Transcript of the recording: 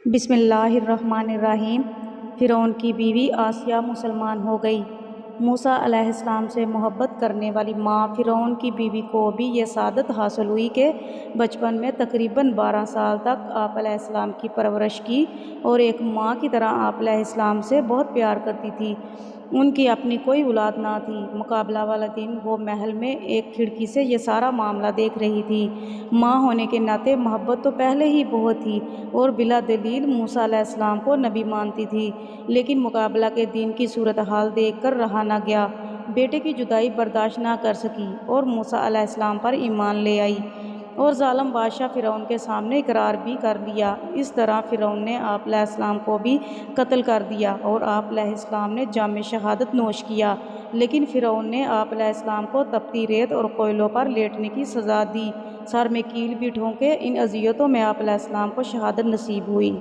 بسم اللہ الرحمن الرحیم۔ فرعون کی بیوی آسیہ مسلمان ہو گئی۔ موسیٰ علیہ السلام سے محبت کرنے والی ماں فرعون کی بیوی کو بھی یہ سعادت حاصل ہوئی کہ بچپن میں تقریباً 12 سال تک آپ علیہ السلام کی پرورش کی اور ایک ماں کی طرح آپ علیہ السلام سے بہت پیار کرتی تھی۔ ان کی اپنی کوئی اولاد نہ تھی۔ مقابلہ والا دن وہ محل میں ایک کھڑکی سے یہ سارا معاملہ دیکھ رہی تھی۔ ماں ہونے کے ناطے محبت تو پہلے ہی بہت تھی اور بلا دلیل موسیٰ علیہ السلام کو نبی مانتی تھی، لیکن مقابلہ کے دن کی صورتحال دیکھ کر رہا نہ گیا۔ بیٹے کی جدائی برداشت نہ کر سکی اور موسیٰ علیہ السلام پر ایمان لے آئی اور ظالم بادشاہ فرعون کے سامنے اقرار بھی کر لیا۔ اس طرح فرعون نے آپ علیہ السلام کو بھی قتل کر دیا اور آپ علیہ السلام نے جام شہادت نوش کیا، لیکن فرعون نے آپ علیہ السلام کو تپتی ریت اور کوئلوں پر لیٹنے کی سزا دی۔ سر میں کیل بھی ٹھونکے۔ ان اذیتوں میں آپ علیہ السلام کو شہادت نصیب ہوئی۔